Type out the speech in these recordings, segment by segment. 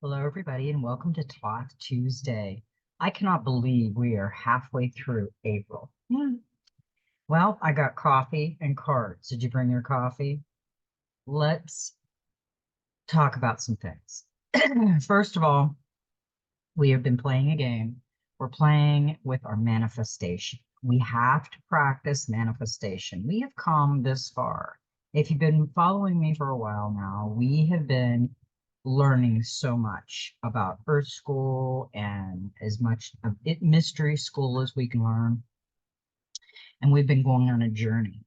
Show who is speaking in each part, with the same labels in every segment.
Speaker 1: Hello, everybody, and welcome to Talk Tuesday. I cannot believe we are halfway through April. Well, I got coffee and cards. Did you bring your coffee? Let's talk about some things. First of all, we have been playing a game. We're playing with our manifestation. We have to practice manifestation. We have come this far. If you've been following me for a while now, we have been learning so much about Earth School and as much of it mystery school as we can learn. And we've been going on a journey.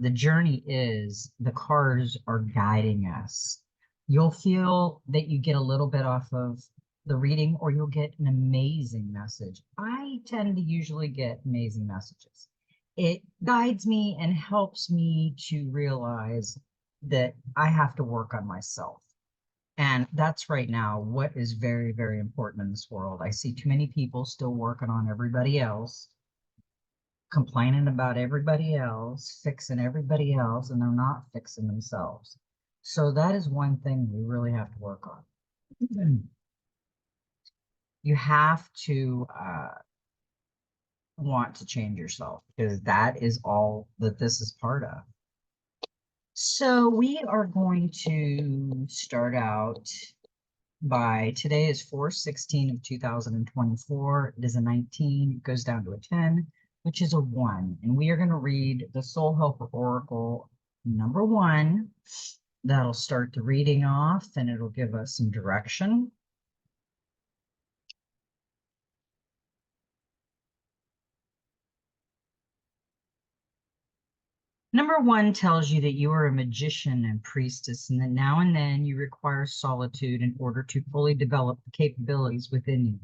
Speaker 1: The journey is the cards are guiding us. You'll feel that you get a little bit off of the reading, or you'll get an amazing message. I tend to usually get amazing messages. It guides me and helps me to realize that I have to work on myself. And that's right now what is very, very important in this world. I see too many people still working on everybody else, complaining about everybody else, fixing everybody else, and they're not fixing themselves. So that is one thing we really have to work on. You have to want to change yourself, because that is all that this is part of. So we are going to start out by today is 4/16 of 2024. It is a 19, it goes down to a 10, which is a 1. And we are going to read the Soul Helper Oracle number 1. That'll start the reading off and it'll give us some direction. Number 1 tells you that you are a magician and priestess, and that now and then you require solitude in order to fully develop the capabilities within you.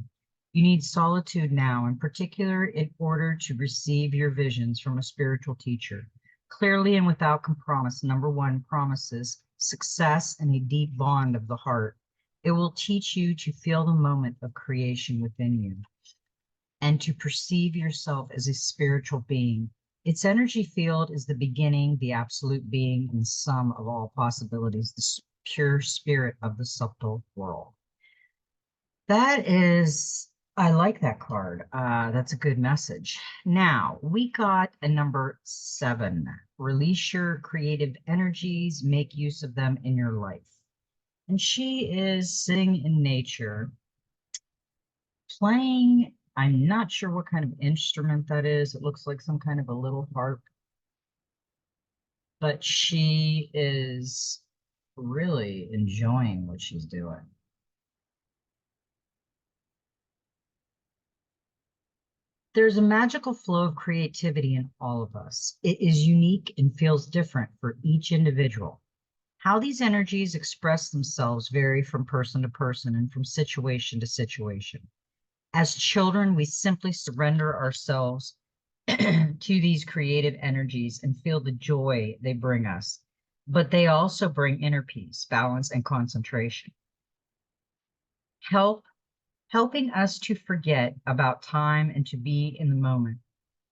Speaker 1: You need solitude now, in particular, in order to receive your visions from a spiritual teacher. Clearly and without compromise, number 1 promises success and a deep bond of the heart. It will teach you to feel the moment of creation within you and to perceive yourself as a spiritual being. Its energy field is the beginning, the absolute being, and sum of all possibilities, the pure spirit of the subtle world. That is, I like that card. That's a good message. Now, we got a number 7. Release your creative energies, make use of them in your life. And she is sitting in nature, playing, I'm not sure what kind of instrument that is. It looks like some kind of a little harp. But she is really enjoying what she's doing. There's a magical flow of creativity in all of us. It is unique and feels different for each individual. How these energies express themselves vary from person to person and from situation to situation. As children, we simply surrender ourselves to these creative energies and feel the joy they bring us. But they also bring inner peace, balance, and concentration. Helping us to forget about time and to be in the moment.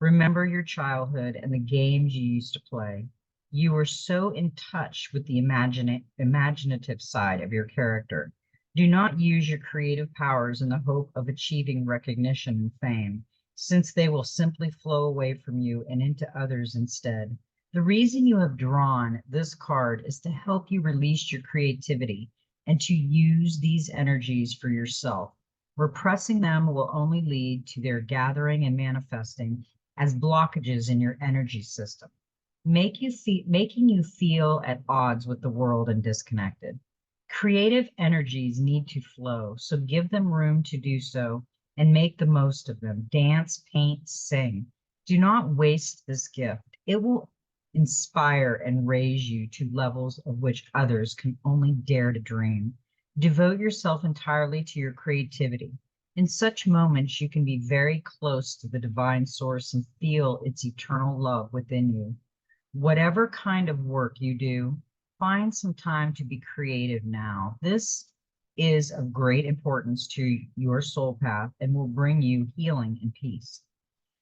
Speaker 1: Remember your childhood and the games you used to play. You were so in touch with the imaginative side of your character. Do not use your creative powers in the hope of achieving recognition and fame, since they will simply flow away from you and into others instead. The reason you have drawn this card is to help you release your creativity and to use these energies for yourself. Repressing them will only lead to their gathering and manifesting as blockages in your energy system, making you feel at odds with the world and disconnected. Creative energies need to flow, so give them room to do so and make the most of them. Dance, paint, sing. Do not waste this gift. It will inspire and raise you to levels of which others can only dare to dream. Devote yourself entirely to your creativity. In such moments, you can be very close to the divine source and feel its eternal love within you. Whatever kind of work you do, find some time to be creative now. This is of great importance to your soul path and will bring you healing and peace.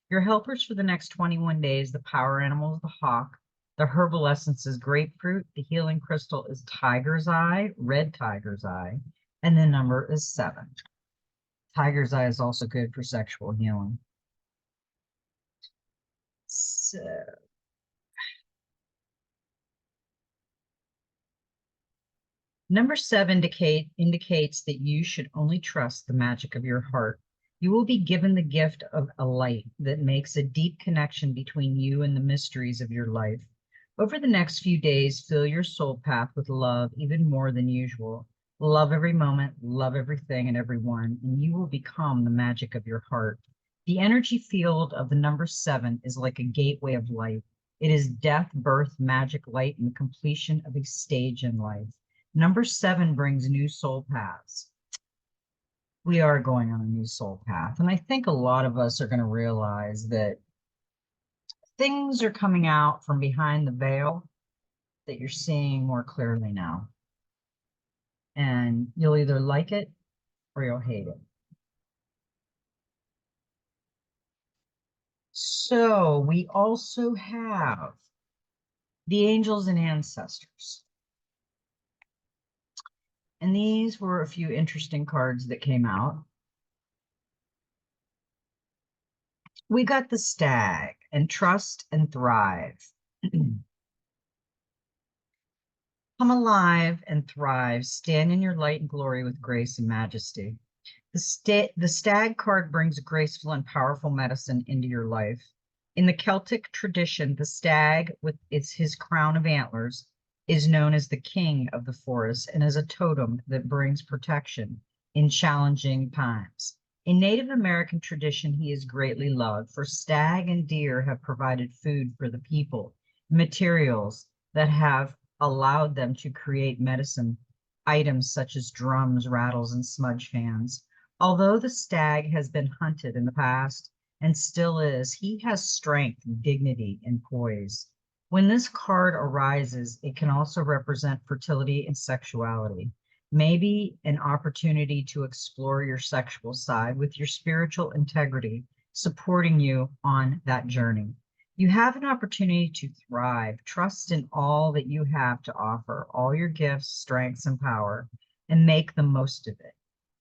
Speaker 1: Your helpers for the next 21 days, the power animal is the hawk, the herbal essence is grapefruit, the healing crystal is tiger's eye, red tiger's eye, And the number is 7. Tiger's eye is also good for sexual healing. So, number 7 indicates that you should only trust the magic of your heart. You will be given the gift of a light that makes a deep connection between you and the mysteries of your life. Over the next few days, fill your soul path with love even more than usual. Love every moment, love everything and everyone, and you will become the magic of your heart. The energy field of the number 7 is like a gateway of life. It is death, birth, magic, light, and the completion of a stage in life. Number 7 brings new soul paths. We are going on a new soul path. And I think a lot of us are going to realize that things are coming out from behind the veil that you're seeing more clearly now. And you'll either like it or you'll hate it. So we also have the angels and ancestors. And these were a few interesting cards that came out. We got the stag and trust and thrive. Come alive and thrive. Stand in your light and glory with grace and majesty. The stag card brings graceful and powerful medicine into your life. In the Celtic tradition, the stag, with his crown of antlers, is known as the king of the forest and is a totem that brings protection in challenging times. In Native American tradition, he is greatly loved, for stag and deer have provided food for the people, materials that have allowed them to create medicine items such as drums, rattles, and smudge fans. Although the stag has been hunted in the past and still is, he has strength, dignity, and poise. When this card arises, it can also represent fertility and sexuality. Maybe an opportunity to explore your sexual side with your spiritual integrity supporting you on that journey. You have an opportunity to thrive. Trust in all that you have to offer, all your gifts, strengths, and power, and make the most of it.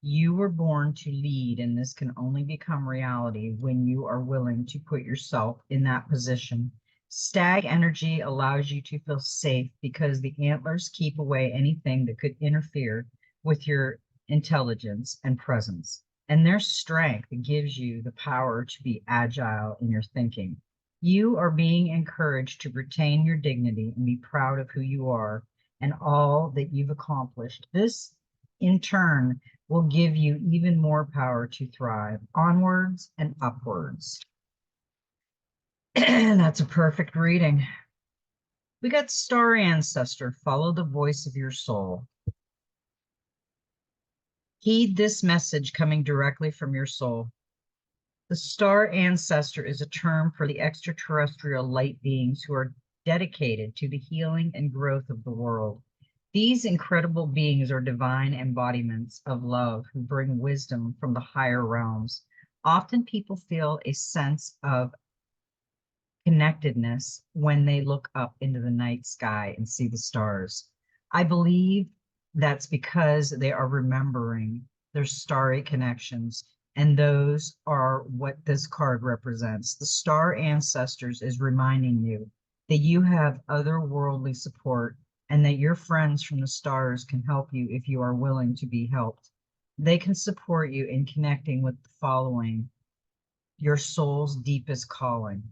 Speaker 1: You were born to lead, and this can only become reality when you are willing to put yourself in that position. Stag energy allows you to feel safe because the antlers keep away anything that could interfere with your intelligence and presence. And their strength gives you the power to be agile in your thinking. You are being encouraged to retain your dignity and be proud of who you are and all that you've accomplished. This, in turn, will give you even more power to thrive onwards and upwards. And that's a perfect reading. We got Star Ancestor, follow the voice of your soul. Heed this message coming directly from your soul. The star ancestor is a term for the extraterrestrial light beings who are dedicated to the healing and growth of the world. These incredible beings are divine embodiments of love who bring wisdom from the higher realms. Often people feel a sense of connectedness when they look up into the night sky and see the stars. I believe that's because they are remembering their starry connections, and those are what this card represents. The star ancestors is reminding you that you have otherworldly support and that your friends from the stars can help you if you are willing to be helped. They can support you in connecting with the following: your soul's deepest calling.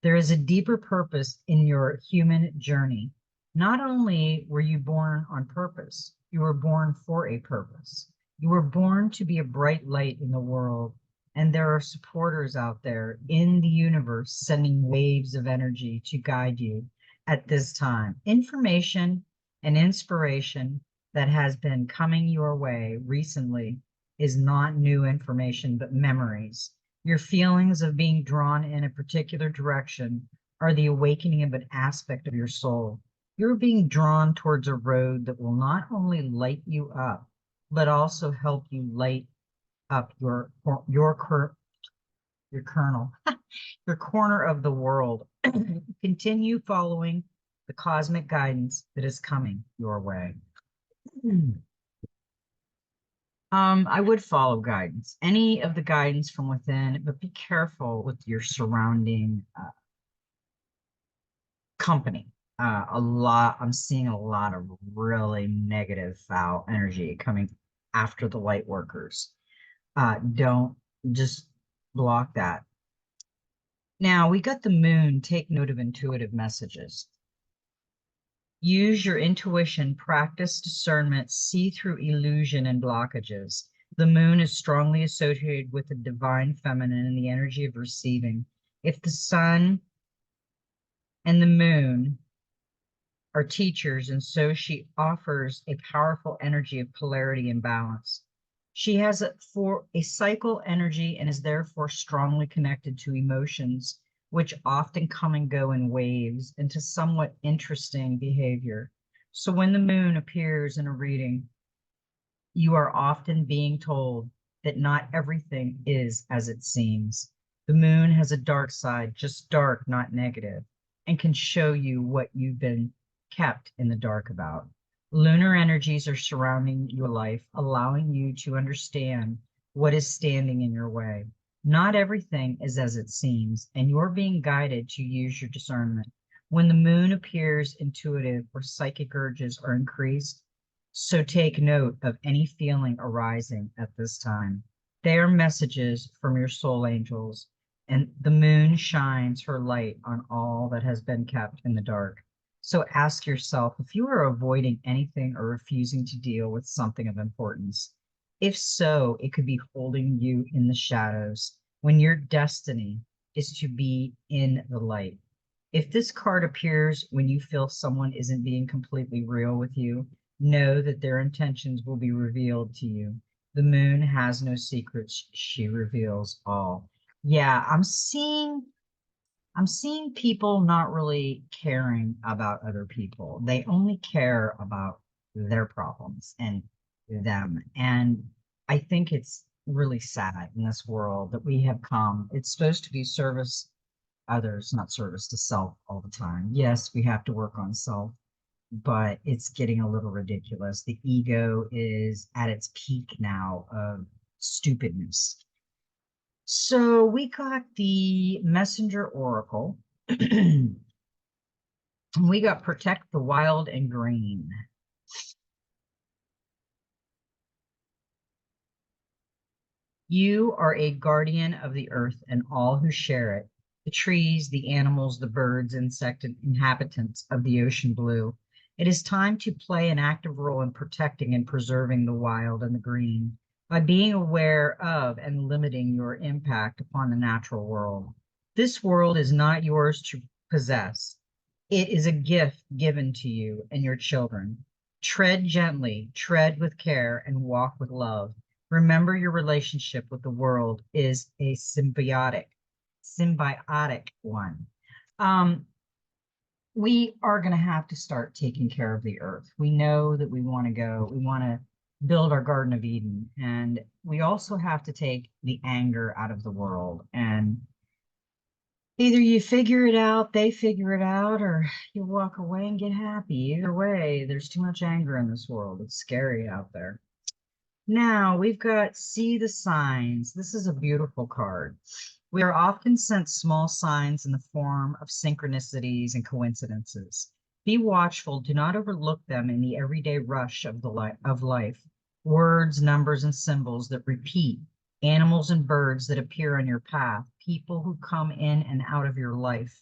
Speaker 1: There is a deeper purpose in your human journey. Not only were you born on purpose, you were born for a purpose. You were born to be a bright light in the world, and there are supporters out there in the universe sending waves of energy to guide you at this time. Information and inspiration that has been coming your way recently is not new information, but memories. Your feelings of being drawn in a particular direction are the awakening of an aspect of your soul. You're being drawn towards a road that will not only light you up, but also help you light up your kernel, your corner of the world. Continue following the cosmic guidance that is coming your way. I would follow guidance, any of the guidance from within, but be careful with your surrounding company. I'm seeing a lot of really negative, foul energy coming after the light workers. Don't just block that. Now we got the moon. Take note of intuitive messages. Use your intuition, practice discernment, see through illusion and blockages. The moon is strongly associated with the divine feminine and the energy of receiving. If the sun and the moon are teachers, and so she offers a powerful energy of polarity and balance. She has for a cycle energy and is therefore strongly connected to emotions, which often come and go in waves into somewhat interesting behavior. So when the moon appears in a reading, you are often being told that not everything is as it seems. The moon has a dark side, just dark, not negative, and can show you what you've been kept in the dark about. Lunar energies are surrounding your life, allowing you to understand what is standing in your way. Not everything is as it seems, and you're being guided to use your discernment. When the moon appears, intuitive or psychic urges are increased, so take note of any feeling arising at this time. They are messages from your soul angels, and the moon shines her light on all that has been kept in the dark. So ask yourself if you are avoiding anything or refusing to deal with something of importance. If so, it could be holding you in the shadows when your destiny is to be in the light. If this card appears when you feel someone isn't being completely real with you, know that their intentions will be revealed to you. The moon has no secrets, she reveals all. Yeah, I'm seeing people not really caring about other people. They only care about their problems and them. And I think it's really sad in this world that we have come. It's supposed to be service others, not service to self all the time. Yes, we have to work on self, but it's getting a little ridiculous. The ego is at its peak now of stupidness. So we got the messenger oracle. We got protect the wild and green. You are a guardian of the earth and all who share it, the trees, the animals, the birds, insect, and inhabitants of the ocean blue. It is time to play an active role in protecting and preserving the wild and the green by being aware of and limiting your impact upon the natural world. This world is not yours to possess. It is a gift given to you and your children. Tread gently, tread with care, and walk with love. Remember your relationship with the world is a symbiotic one. Um, we are going to have to start taking care of the earth. We know that we want to build our Garden of Eden, and we also have to take the anger out of the world. And either you figure it out, they figure it out, or you walk away and get happy. Either way, there's too much anger in this world. It's scary out there. Now we've got see the signs. This is a beautiful card. We are often sent small signs in the form of synchronicities and coincidences. Be watchful. Do not overlook them in the everyday rush of life. Words, numbers, and symbols that repeat, animals and birds that appear on your path, people who come in and out of your life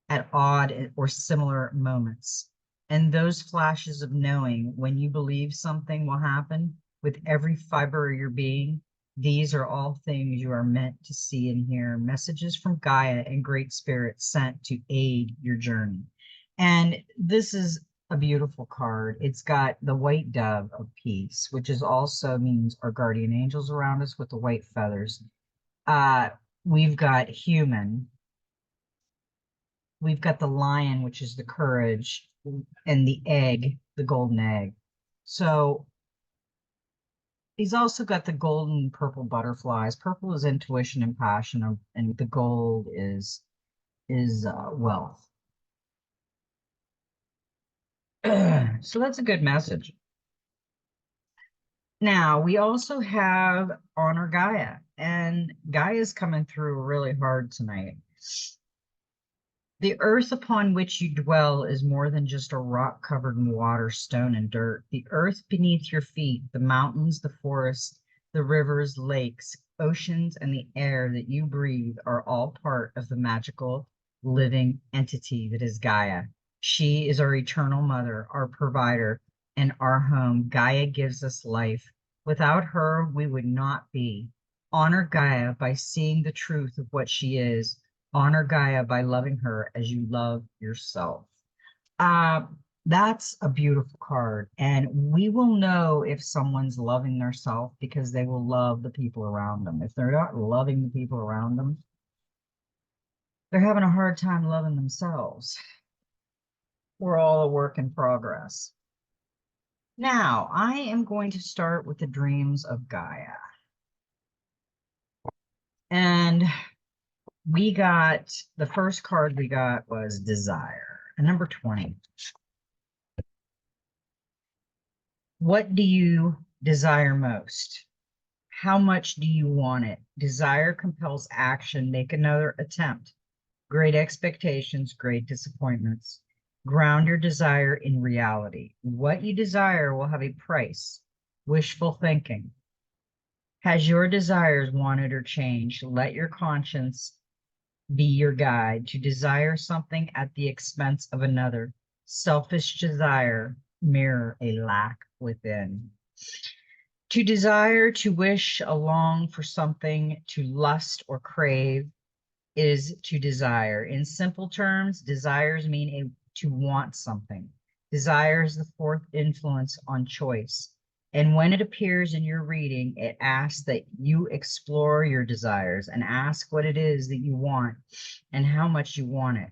Speaker 1: at odd or similar moments. And those flashes of knowing when you believe something will happen with every fiber of your being, these are all things you are meant to see and hear. Messages from Gaia and Great Spirit sent to aid your journey. And this is a beautiful card. It's got the white dove of peace, which is also means our guardian angels around us with the white feathers. We've got human, we've got the lion, which is the courage, and the egg, the golden egg. So he's also got the golden purple butterflies. Purple is intuition and passion, and the gold is wealth. So that's a good message. Now, we also have Honor Gaia, and Gaia's coming through really hard tonight. The earth upon which you dwell is more than just a rock covered in water, stone, and dirt. The earth beneath your feet, the mountains, the forests, the rivers, lakes, oceans, and the air that you breathe are all part of the magical living entity that is Gaia. She is our eternal mother, our provider, and our home. Gaia gives us life. Without her, we would not be. Honor Gaia by seeing the truth of what she is. Honor Gaia by loving her as you love yourself. Uh, that's a beautiful card. And we will know if someone's loving their self because they will love the people around them. If they're not loving the people around them, they're having a hard time loving themselves. We're all a work in progress. Now, I am going to start with the dreams of Gaia. And we got, the first card we got was Desire, number 20. What do you desire most? How much do you want it? Desire compels action. Make another attempt. Great expectations, great disappointments. Ground your desire in reality. What you desire will have a price. Wishful thinking. Has your desires wanted or changed? Let your conscience be your guide. To desire something at the expense of another. Selfish desire mirror a lack within. To desire, to wish, a long for something, to lust or crave is to desire. In simple terms, desires mean to want something. Desire is the fourth influence on choice. And when it appears in your reading, it asks that you explore your desires and ask what it is that you want and how much you want it.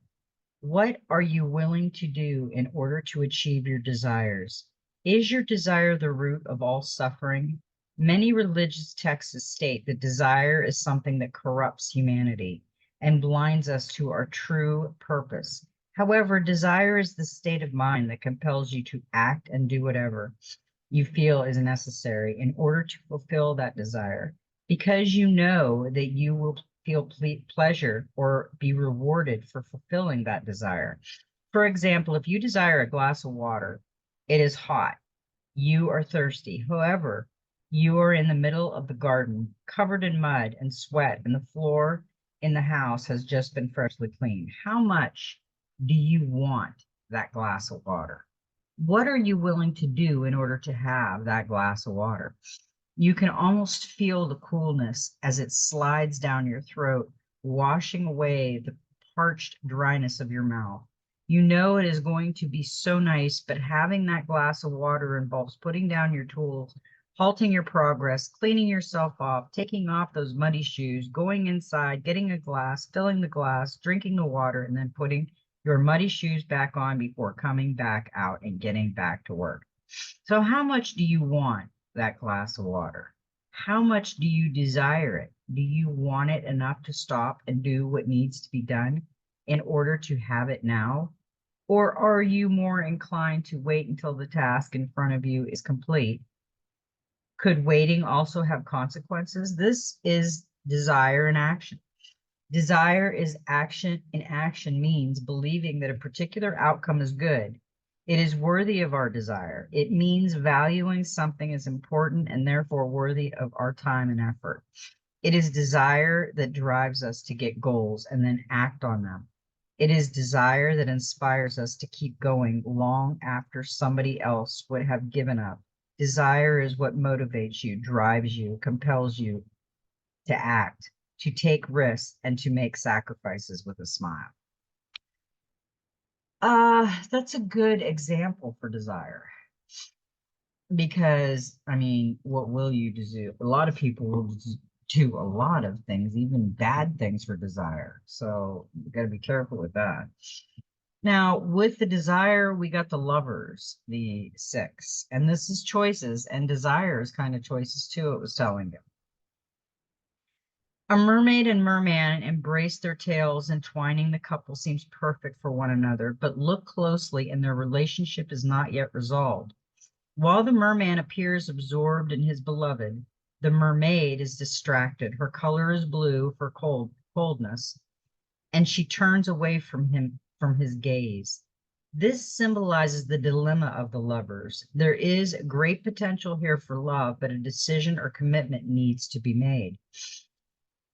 Speaker 1: What are you willing to do in order to achieve your desires? Is your desire the root of all suffering? Many religious texts state that desire is something that corrupts humanity and blinds us to our true purpose. However, desire is the state of mind that compels you to act and do whatever you feel is necessary in order to fulfill that desire, because you know that you will feel pleasure or be rewarded for fulfilling that desire. For example, if you desire a glass of water, it is hot, you are thirsty. However, you are in the middle of the garden, covered in mud and sweat, and the floor in the house has just been freshly cleaned. How much do you want that glass of water? What are you willing to do in order to have that glass of water? You can almost feel the coolness as it slides down your throat, washing away the parched dryness of your mouth. You know it is going to be so nice, but having that glass of water involves putting down your tools, halting your progress, cleaning yourself off, taking off those muddy shoes, going inside, getting a glass, filling the glass, drinking the water, and then putting your muddy shoes back on before coming back out and getting back to work. So how much do you want that glass of water? How much do you desire it? Do you want it enough to stop and do what needs to be done in order to have it now? Or are you more inclined to wait until the task in front of you is complete? Could waiting also have consequences? This is desire in action. Desire is action in action means believing that a particular outcome is good. It is worthy of our desire. It means valuing something as important and therefore worthy of our time and effort. It is desire that drives us to get goals and then act on them. It is desire that inspires us to keep going long after somebody else would have given up. Desire is what motivates you, drives you, compels you to act, to take risks, and to make sacrifices with a smile. That's a good example for desire. Because, I mean, what will you do? A lot of people will do a lot of things, even bad things for desire. So you got to be careful with that. Now, with the desire, we got the lovers, the 6. And this is choices, and desire is kind of choices too, it was telling you. A mermaid and merman embrace their tails, entwining the couple seems perfect for one another, but look closely and their relationship is not yet resolved. While the merman appears absorbed in his beloved, the mermaid is distracted. Her color is blue for coldness, and she turns away from him, from his gaze. This symbolizes the dilemma of the lovers. There is great potential here for love, but a decision or commitment needs to be made.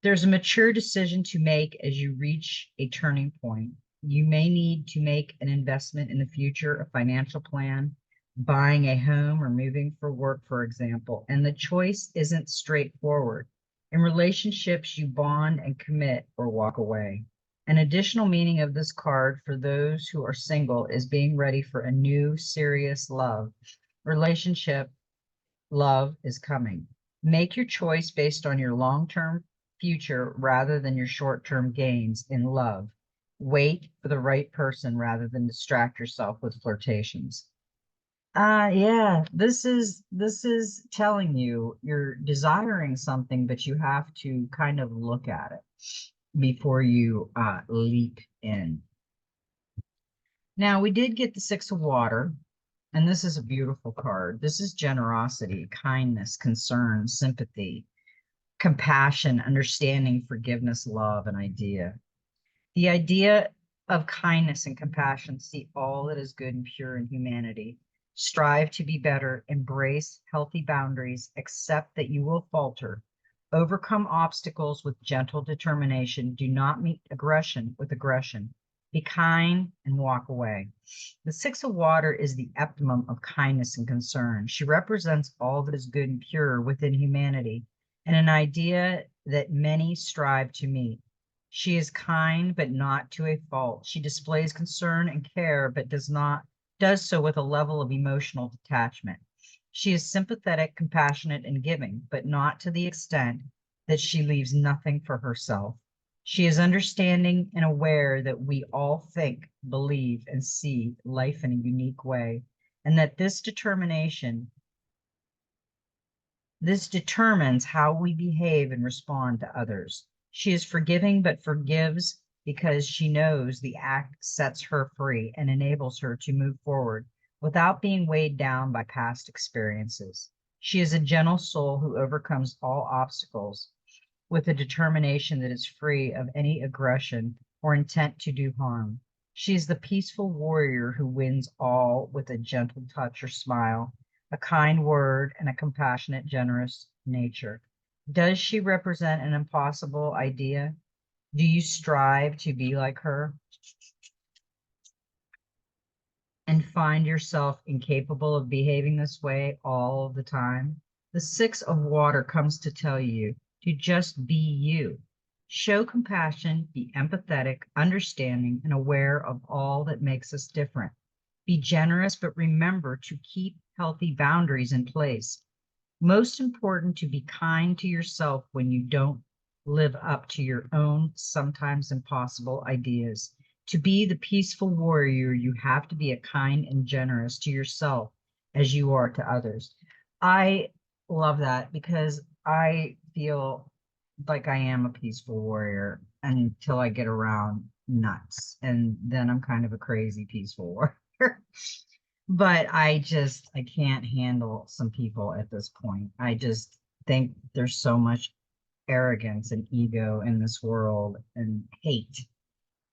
Speaker 1: There's a mature decision to make as you reach a turning point. You may need to make an investment in the future, a financial plan, buying a home or moving for work, for example, and the choice isn't straightforward. In relationships, you bond and commit or walk away. An additional meaning of this card for those who are single is being ready for a new, serious relationship. Love is coming. Make your choice based on your long-term future rather than your short-term gains in love. Wait for the right person rather than distract yourself with flirtations. Yeah, this is telling you you're desiring something, but you have to kind of look at it before you leap in. Now, we did get the Six of Water, and this is a beautiful card. This is generosity, kindness, concern, sympathy, compassion, understanding, forgiveness, love, and idea. The idea of kindness and compassion: see all that is good and pure in humanity. Strive to be better, embrace healthy boundaries, accept that you will falter, overcome obstacles with gentle determination, do not meet aggression with aggression, be kind and walk away. The Six of Water is the epitome of kindness and concern. She represents all that is good and pure within humanity, and an idea that many strive to meet. She is kind, but not to a fault. She displays concern and care, but does so with a level of emotional detachment. She is sympathetic, compassionate, and giving, but not to the extent that she leaves nothing for herself. She is understanding and aware that we all think, believe, and see life in a unique way, and that this determines how we behave and respond to others. She is forgiving, but forgives because she knows the act sets her free and enables her to move forward without being weighed down by past experiences. She is a gentle soul who overcomes all obstacles with a determination that is free of any aggression or intent to do harm. She is the peaceful warrior who wins all with a gentle touch or smile, a kind word, and a compassionate, generous nature. Does she represent an impossible idea? Do you strive to be like her and find yourself incapable of behaving this way all the time? The Six of Water comes to tell you to just be you. Show compassion, be empathetic, understanding, and aware of all that makes us different. Be generous, but remember to keep healthy boundaries in place. Most important, to be kind to yourself when you don't live up to your own, sometimes impossible ideas. To be the peaceful warrior, you have to be a kind and generous to yourself as you are to others. I love that because I feel like I am a peaceful warrior until I get around nuts. And then I'm kind of a crazy peaceful warrior. But I can't handle some people at this point. I just think there's so much arrogance and ego in this world and hate,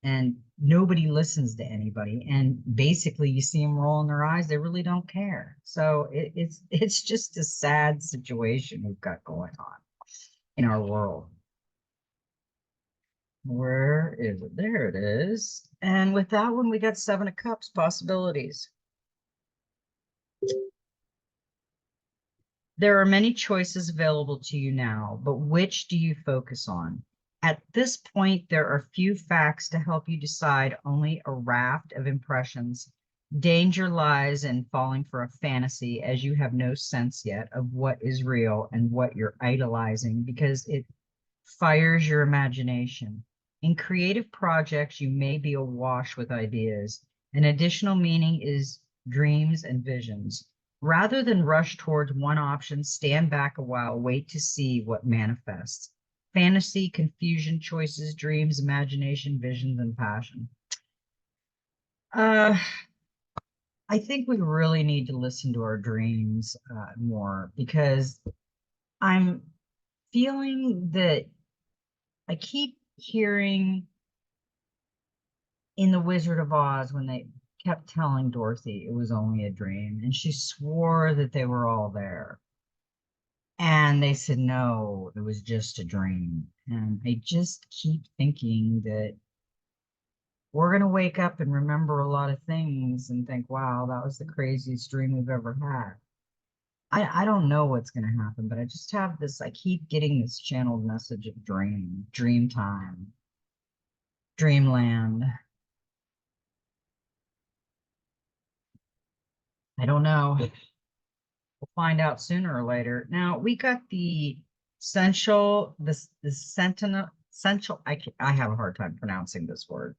Speaker 1: and nobody listens to anybody. And basically, you see them rolling their eyes; they really don't care. So it's just a sad situation we've got going on in our world. Where is it? There it is. And with that one, we got Seven of Cups, possibilities. There are many choices available to you now, but which do you focus on? At this point, there are few facts to help you decide, only a raft of impressions. Danger lies in falling for a fantasy, as you have no sense yet of what is real and what you're idolizing, because it fires your imagination. In creative projects, you may be awash with ideas. An additional meaning is dreams and visions. Rather than rush towards one option, stand back a while, wait to see what manifests. Fantasy, confusion, choices, dreams, imagination, visions, and passion. Uh, I think we really need to listen to our dreams more because I'm feeling that I keep hearing in The Wizard of Oz when they kept telling Dorothy it was only a dream, and she swore that they were all there. And they said, no, it was just a dream. And I just keep thinking that we're going to wake up and remember a lot of things and think, wow, that was the craziest dream we've ever had. I don't know what's going to happen, but I just have this, I keep getting this channeled message of dream time, dreamland. I don't know. We'll find out sooner or later. Now we got the the sentinel, I have a hard time pronouncing this word.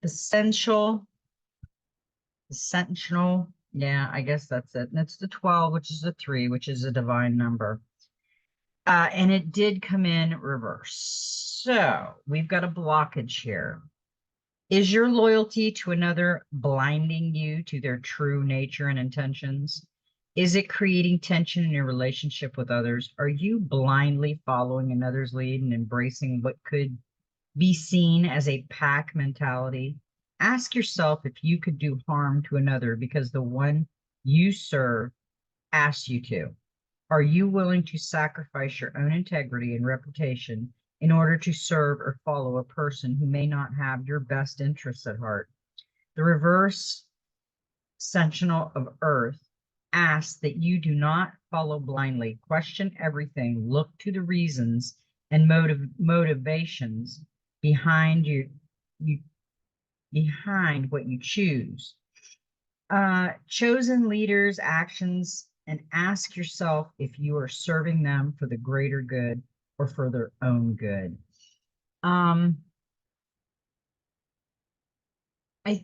Speaker 1: Essential, the sentinel. Yeah, I guess that's it. And it's the 12, which is the 3, which is a divine number. And it did come in reverse. So we've got a blockage here. Is your loyalty to another blinding you to their true nature and intentions? Is it creating tension in your relationship with others? Are you blindly following another's lead and embracing what could be seen as a pack mentality? Ask yourself if you could do harm to another because the one you serve asked you to. Are you willing to sacrifice your own integrity and reputation in order to serve or follow a person who may not have your best interests at heart? The reverse sentinel of Earth asks that you do not follow blindly, question everything, look to the reasons and motivations behind you behind what you choose. Chosen leaders' actions, and ask yourself if you are serving them for the greater good or for their own good. I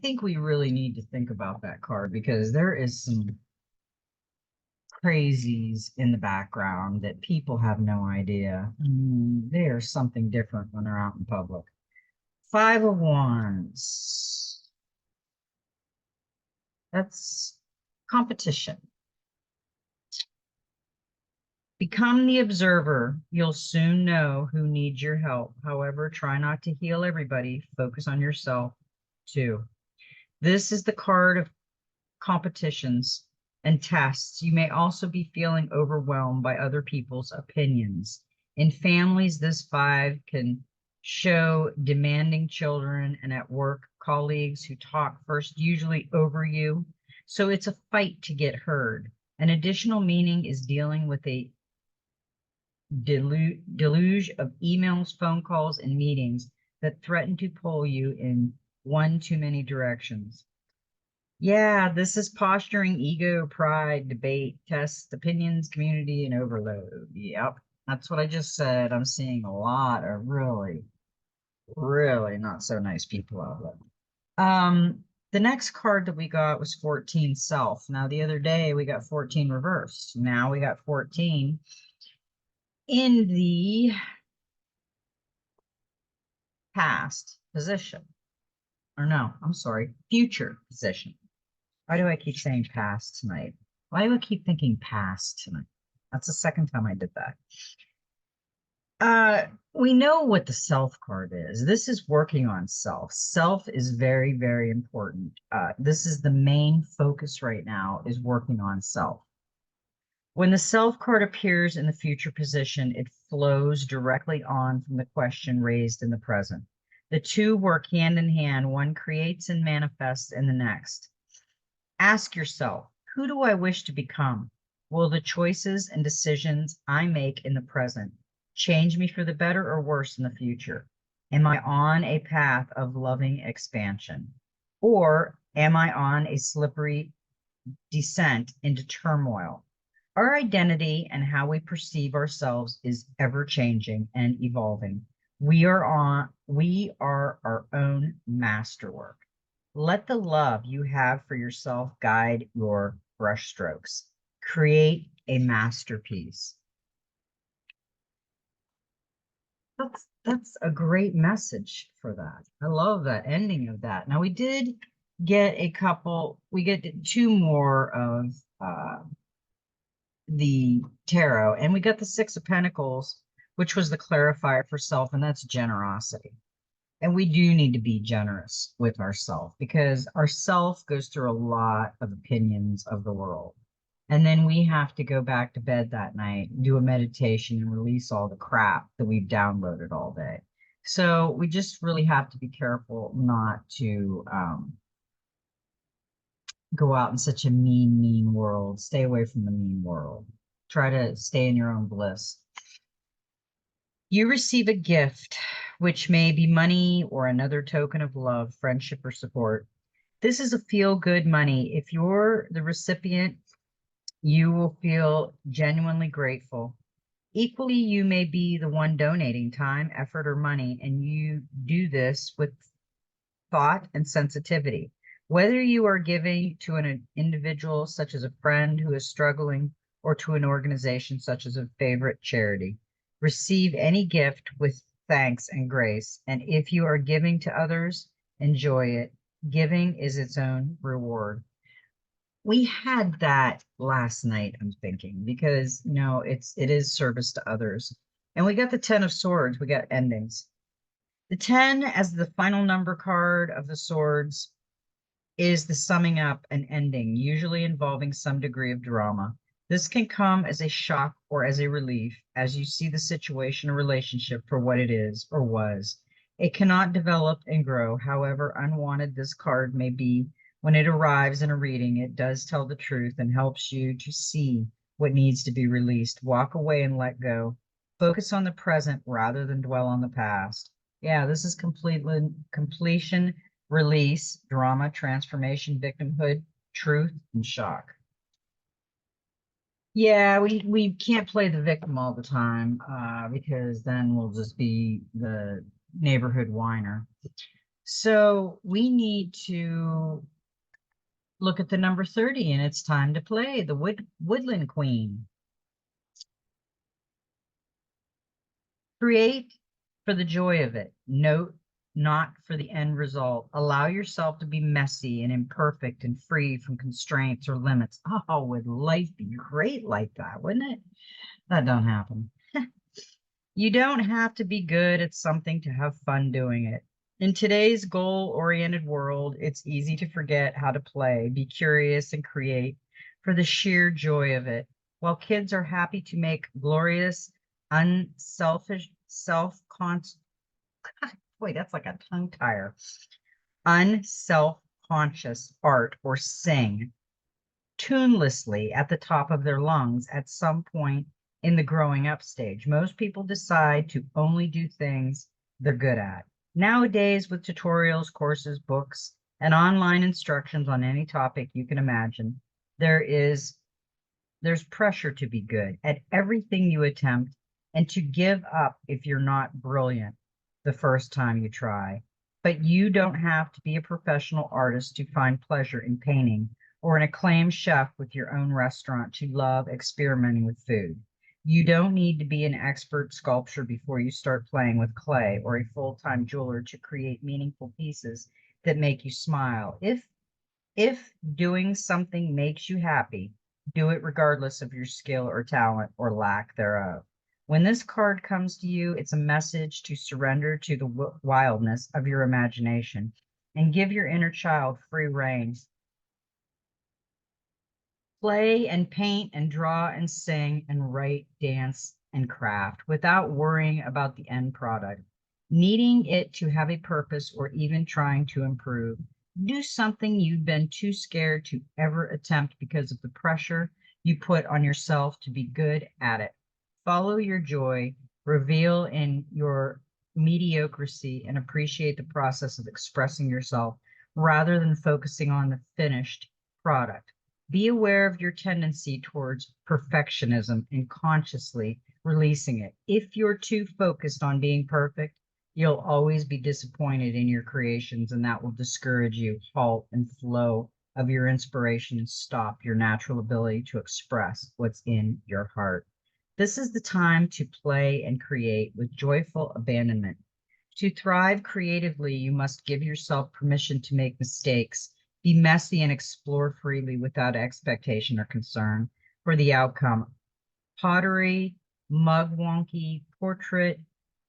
Speaker 1: think we really need to think about that card because there is some crazies in the background that people have no idea. They are something different when they're out in public. 5 of Wands. That's competition. Become the observer. You'll soon know who needs your help. However, try not to heal everybody. Focus on yourself too. This is the card of competitions and tests. You may also be feeling overwhelmed by other people's opinions. In families, this 5 can show demanding children, and at work, colleagues who talk first, usually over you. So it's a fight to get heard. An additional meaning is dealing with a deluge of emails, phone calls, and meetings that threaten to pull you in one too many directions. Yeah, this is posturing, ego, pride, debate, tests, opinions, community, and overload. Yep, that's what I just said. I'm seeing a lot of really, really not so nice people out there. The next card that we got was 14 self. Now, the other day we got 14 reversed. Now we got 14 in the past position. Or no, I'm sorry, future position. Why do I keep saying past tonight? Why do I keep thinking past tonight? That's the second time I did that. We know what the self card is. This is working on self. Self is very, very important. This is the main focus right now, is working on self. When the self card appears in the future position, it flows directly on from the question raised in the present. The two work hand in hand. One creates and manifests in the next. Ask yourself, who do I wish to become? Will the choices and decisions I make in the present change me for the better or worse in the future? Am I on a path of loving expansion? Or am I on a slippery descent into turmoil? Our identity and how we perceive ourselves is ever changing and evolving. We are our own masterwork. Let the love you have for yourself guide your brushstrokes. Create a masterpiece. That's a great message for that. I love that ending of that. Now we did get we get two more of uh, the tarot, and we got the Six of Pentacles, which was the clarifier for self, and that's generosity. And we do need to be generous with ourself because our self goes through a lot of opinions of the world. And then we have to go back to bed that night, do a meditation, and release all the crap that we've downloaded all day. So we just really have to be careful not to go out in such a mean, mean world. Stay away from the mean world. Try to stay in your own bliss. You receive a gift, which may be money or another token of love, friendship, or support. This is a feel good money. If you're the recipient, you will feel genuinely grateful. Equally, you may be the one donating time, effort, or money, and you do this with thought and sensitivity. Whether you are giving to an individual, such as a friend who is struggling, or to an organization, such as a favorite charity, receive any gift with thanks and grace. And if you are giving to others, enjoy it. Giving is its own reward. We had that last night, I'm thinking, because it is service to others. And we got the Ten of Swords, we got endings. The 10 as the final number card of the swords is the summing up and ending, usually involving some degree of drama. This can come as a shock or as a relief as you see the situation or relationship for what it is or was. It cannot develop and grow, however unwanted this card may be. When it arrives in a reading, it does tell the truth and helps you to see what needs to be released. Walk away and let go. Focus on the present rather than dwell on the past. Yeah, this is completion, release, drama, transformation, victimhood, truth, and shock. Yeah, we can't play the victim all the time because then we'll just be the neighborhood whiner. So we need to look at the number 30, and it's time to play the Woodland Queen. Create for the joy of it. Note, not for the end result. Allow yourself to be messy and imperfect and free from constraints or limits. Oh, would life be great like that, wouldn't it? That don't happen. You don't have to be good at something to have fun doing it. In today's goal-oriented world, it's easy to forget how to play, be curious, and create for the sheer joy of it. While kids are happy to make glorious, unselfish, self-conscious, boy, that's like a tongue tire, unself-conscious art or sing tunelessly at the top of their lungs at some point in the growing up stage. Most people decide to only do things they're good at. Nowadays, with tutorials, courses, books, and online instructions on any topic you can imagine, there's pressure to be good at everything you attempt and to give up if you're not brilliant the first time you try. But you don't have to be a professional artist to find pleasure in painting or an acclaimed chef with your own restaurant to love experimenting with food. You don't need to be an expert sculptor before you start playing with clay or a full-time jeweler to create meaningful pieces that make you smile. If doing something makes you happy, do it regardless of your skill or talent or lack thereof. When this card comes to you, it's a message to surrender to the wildness of your imagination and give your inner child free rein. Play and paint and draw and sing and write, dance and craft without worrying about the end product, needing it to have a purpose or even trying to improve. Do something you've been too scared to ever attempt because of the pressure you put on yourself to be good at it. Follow your joy, reveal in your mediocrity, and appreciate the process of expressing yourself rather than focusing on the finished product. Be aware of your tendency towards perfectionism and consciously releasing it. If you're too focused on being perfect, you'll always be disappointed in your creations, and that will discourage you, halt and flow of your inspiration, and stop your natural ability to express what's in your heart. This is the time to play and create with joyful abandonment. To thrive creatively, you must give yourself permission to make mistakes Be messy and explore freely without expectation or concern for the outcome. Pottery, mug wonky, portrait,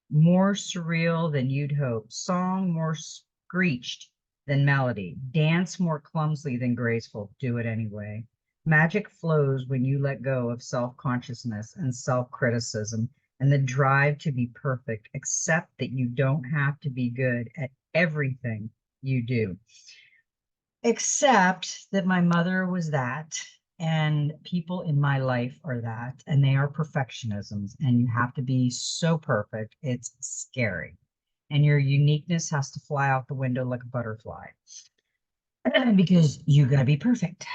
Speaker 1: more surreal than you'd hope. Song more screeched than melody. Dance more clumsily than graceful. Do it anyway. Magic flows when you let go of self-consciousness and self-criticism and the drive to be perfect. Accept that you don't have to be good at everything you do. Except that my mother was that, and people in my life are that, and they are perfectionisms, and you have to be so perfect. It's scary. And your uniqueness has to fly out the window like a butterfly because you got to be perfect.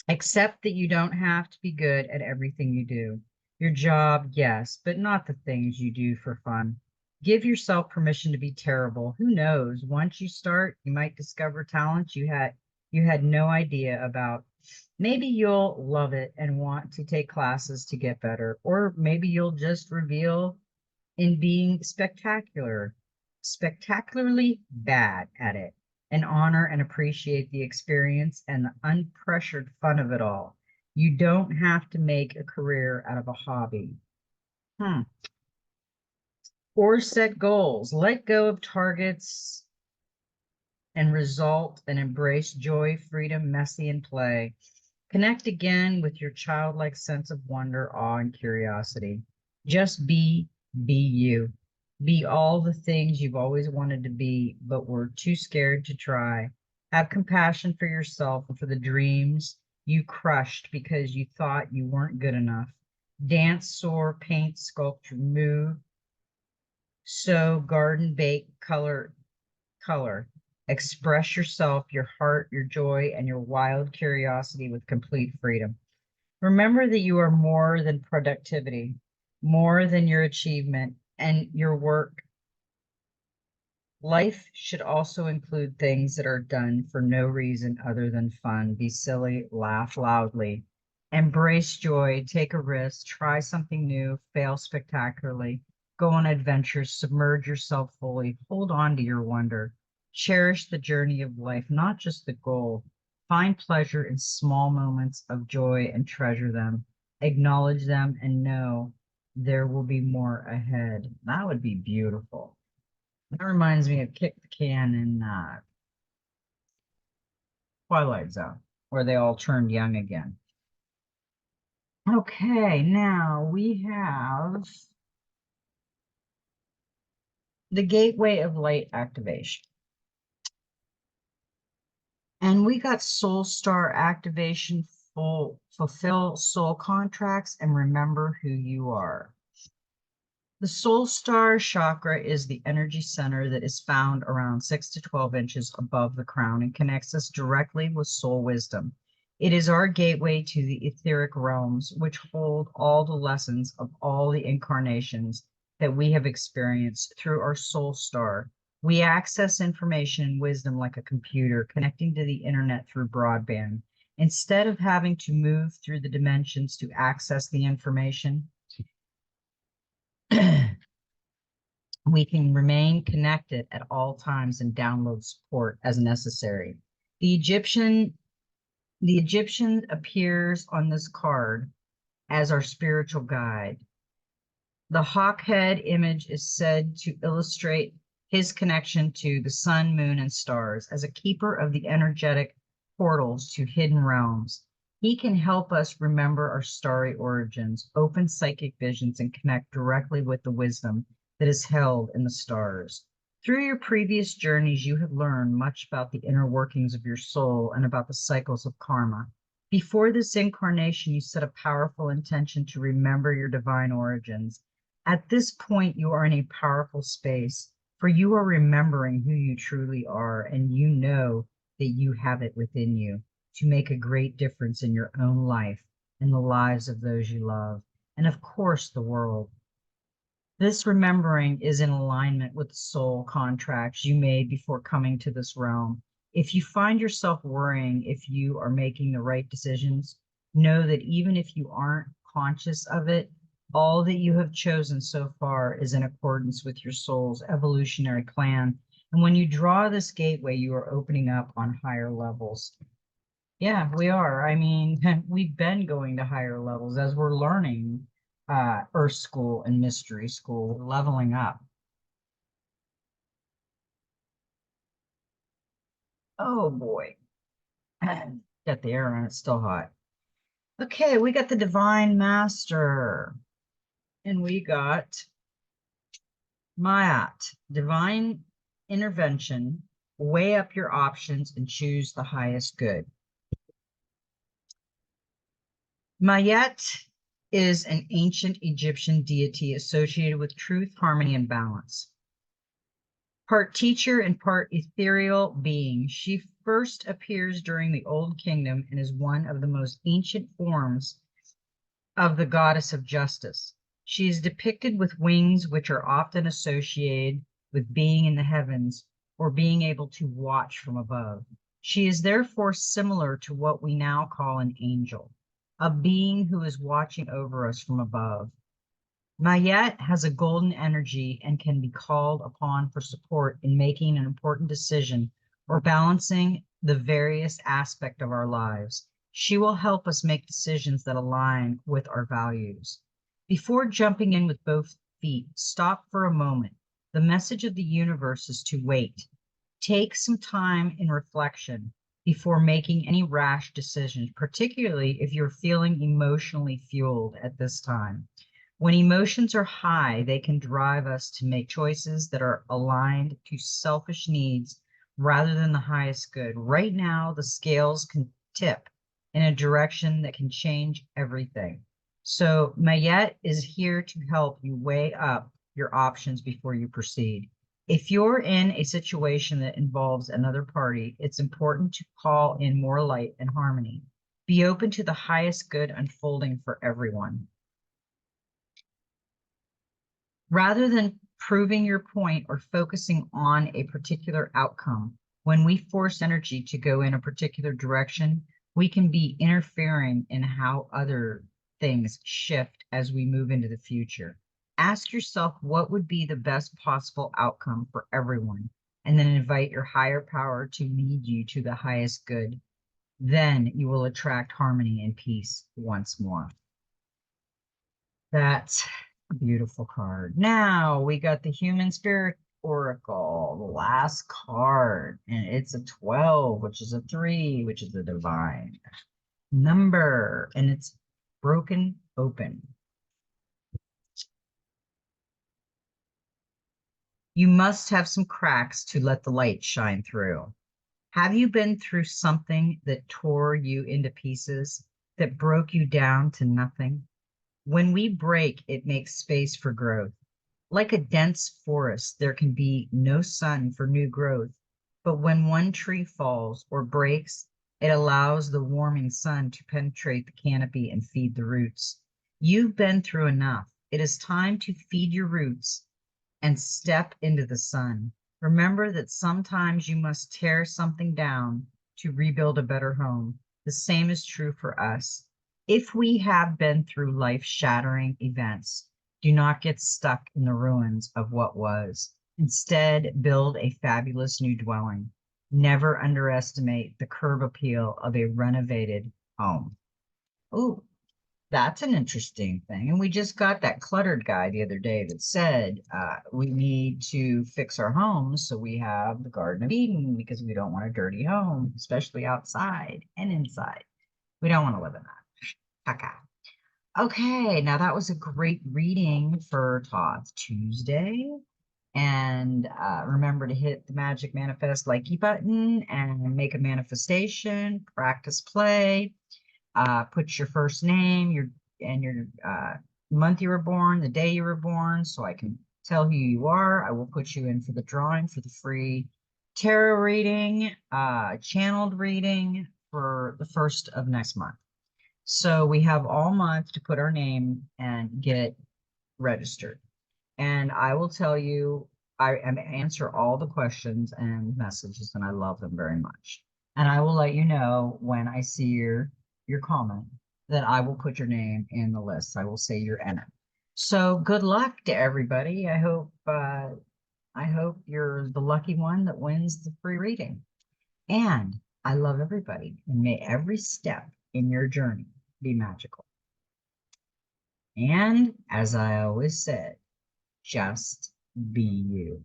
Speaker 1: Accept that you don't have to be good at everything you do. Your job, yes, but not the things you do for fun. Give yourself permission to be terrible. Who knows? Once you start, you might discover talents you had no idea about. Maybe you'll love it and want to take classes to get better, or maybe you'll just reveal in being spectacularly bad at it, and honor and appreciate the experience and the unpressured fun of it all. You don't have to make a career out of a hobby. Hmm. Or set goals. Let go of targets and result and embrace joy, freedom, messy, and play. Connect again with your childlike sense of wonder, awe, and curiosity. Just be you. Be all the things you've always wanted to be, but were too scared to try. Have compassion for yourself and for the dreams you crushed because you thought you weren't good enough. Dance, soar, paint, sculpture, move, sew, garden, bake, color. Express yourself, your heart, your joy, and your wild curiosity with complete freedom. Remember that you are more than productivity, more than your achievement and your work. Life should also include things that are done for no reason other than fun. Be silly, laugh loudly, embrace joy, take a risk, try something new, fail spectacularly, go on adventures, submerge yourself fully, hold on to your wonder, cherish the journey of life, not just the goal. Find pleasure in small moments of joy and treasure them, acknowledge them, and know there will be more ahead. That would be beautiful. That reminds me of Kick the Can in Twilight Zone, where they all turned young again. Okay, now we have the Gateway of Light activation. And we got Soul Star activation, fulfill soul contracts, and remember who you are. The soul star chakra is the energy center that is found around 6 to 12 inches above the crown and connects us directly with soul wisdom. It is our gateway to the etheric realms, which hold all the lessons of all the incarnations that we have experienced through our soul star. We access information and wisdom like a computer, connecting to the internet through broadband. Instead of having to move through the dimensions to access the information, we can remain connected at all times and download support as necessary. The Egyptian appears on this card as our spiritual guide. The hawk head image is said to illustrate his connection to the sun, moon, and stars as a keeper of the energetic portals to hidden realms. He can help us remember our starry origins, open psychic visions, and connect directly with the wisdom that is held in the stars. Through your previous journeys, you have learned much about the inner workings of your soul and about the cycles of karma. Before this incarnation, you set a powerful intention to remember your divine origins. At this point, you are in a powerful space, for you are remembering who you truly are, and you know that you have it within you to make a great difference in your own life and the lives of those you love, and of course, the world. This remembering is in alignment with the soul contracts you made before coming to this realm. If you find yourself worrying if you are making the right decisions, know that even if you aren't conscious of it, all that you have chosen so far is in accordance with your soul's evolutionary plan And when you draw this gateway, you are opening up on higher levels. Yeah, we are. I mean, we've been going to higher levels as we're learning Earth School and Mystery School, we're leveling up. Oh boy. Got the air on, it's still hot. Okay, we got the Divine Master. And we got Mayat, Divine Intervention. Weigh up your options and choose the highest good. Mayat is an ancient Egyptian deity associated with truth, harmony, and balance. Part teacher and part ethereal being, she first appears during the Old Kingdom and is one of the most ancient forms of the goddess of justice. She is depicted with wings, which are often associated with being in the heavens or being able to watch from above. She is therefore similar to what we now call an angel, a being who is watching over us from above. Mayat has a golden energy and can be called upon for support in making an important decision or balancing the various aspects of our lives. She will help us make decisions that align with our values. Before jumping in with both feet, stop for a moment. The message of the universe is to wait. Take some time in reflection before making any rash decisions, particularly if you're feeling emotionally fueled at this time. When emotions are high, they can drive us to make choices that are aligned to selfish needs rather than the highest good. Right now, the scales can tip in a direction that can change everything. So Mayet is here to help you weigh up your options before you proceed. If you're in a situation that involves another party, it's important to call in more light and harmony. Be open to the highest good unfolding for everyone. Rather than proving your point or focusing on a particular outcome, when we force energy to go in a particular direction, we can be interfering in how other things shift as we move into the future. Ask yourself what would be the best possible outcome for everyone, and then invite your higher power to lead you to the highest good. Then you will attract harmony and peace once more. That's a beautiful card. Now we got the Human Spirit Oracle, the last card, and it's a 12, which is a 3, which is a divine number, and it's broken open. You must have some cracks to let the light shine through. Have you been through something that tore you into pieces, that broke you down to nothing? When we break, it makes space for growth. Like a dense forest, there can be no sun for new growth. But when one tree falls or breaks, it allows the warming sun to penetrate the canopy and feed the roots. You've been through enough. It is time to feed your roots and step into the sun. Remember that sometimes you must tear something down to rebuild a better home. The same is true for us. If we have been through life-shattering events, do not get stuck in the ruins of what was. Instead, build a fabulous new dwelling. Never underestimate the curb appeal of a renovated home. Ooh, that's an interesting thing. And we just got that cluttered guy the other day that said we need to fix our homes so we have the Garden of Eden, because we don't want a dirty home, especially outside and inside. We don't want to live in that. Okay. Okay, now that was a great reading for Thoth Tuesday. And remember to hit the magic manifest likey button and make a manifestation, practice play. Put your first name, your month you were born, the day you were born, so I can tell who you are. I will put you in for the drawing for the free tarot reading, channeled reading for the first of next month. So we have all month to put our name and get registered. And I will tell you, I answer all the questions and messages, and I love them very much. And I will let you know when I see your comment that I will put your name in the list. I will say you're in it. So good luck to everybody. I hope I hope you're the lucky one that wins the free reading. And I love everybody, and may every step in your journey be magical. And as I always said, just be you.